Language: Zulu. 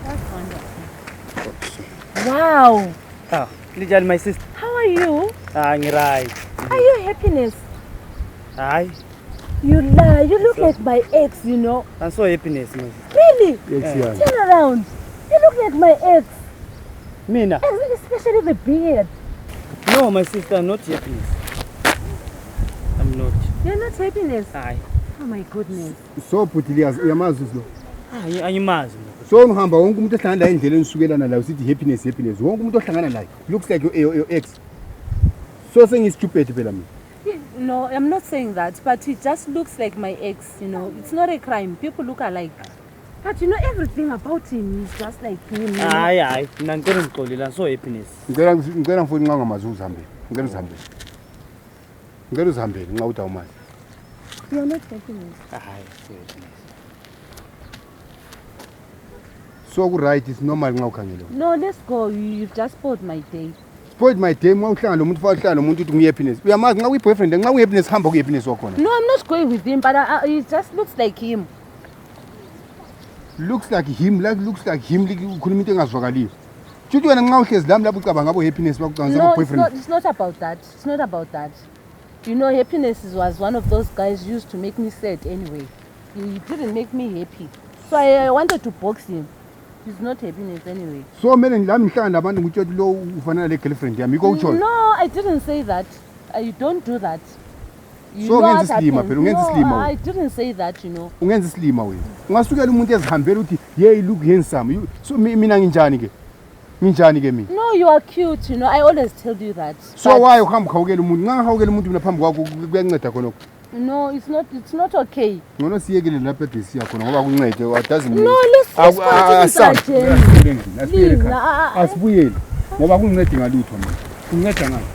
That's wonderful. Wow. Ah, Lijal, my sister. How are you? Right. Are you happiness? Hi. You lie. You look like my ex, you know. I'm so happiness, my sister. Really? Yes, Turn around. You look like my ex. Mina? Especially the beard. No, my sister, I'm not happiness. I'm not. You're not happiness? Hi. Oh my goodness. So Putilias, uyamazi lo. Angimazi. So ngihamba wonke umuntu ohlangana la endleleni usukelana la usithi happiness. Wonke umuntu ohlangana la looks like your ex. So saying is stupid phela mina. No, I'm not saying that, but he just looks like my ex, you know. It's not a crime. People look alike. But you know, everything about him is just like him. You know? Hayi, mina ngicela ngixolile, I'm so happiness. Ngicela mfuni ngangamazi uzihambe. Ngicela uzihambe nxa uthi awumazi. You're not happiness. Hayi, so happiness. So right is normal nxa ukhangele. No, let's go. You've just spoiled my day. Spoiled my day uma uhlangana nomuntu uhlangana nomuntu uthi ngihappiness. Uyamazi nxa uyi-boyfriend nxa uyi-happiness hamba ku-happiness wakhona. No, I'm not going with him, but it just looks like him. Looks like him, looks like him, ukhuluma into engazwakaliyo. Futhi wena nxa uhlezi lami lapho ucabanga ngabo happiness bakucanga No, boyfriend. it's not about that. It's not about that. You know, happiness was one of those guys used to make me sad anyway. He didn't make me happy. So I wanted to box him. He's not happiness anyway. So mele ngilami ngihlangana nabantu ngitsho lo ufanana le girlfriend yami iko utsho. No, I didn't say that. You don't do that. You So know ungenza what isilima happened. phela, ungenza No, isilima wena. I didn't say that, you know. Ungenza isilima wena. Ungasukela umuntu ezihambela uthi hey look handsome. So mina nginjani ke? Nginjani ke mina? No, you are cute, you know. I always tell you that. So But why uhamba khawukela umuntu? Ngangahawukela umuntu mina phambi kwakho kuyanceda khona. no, it's not okay. Ngona siyekele lapha edesiya khona ngoba kuncede doesn't. No, let's continue our journey. Asibuyele ngoba kungincedi ngalutho mina. Kunginceda ngani?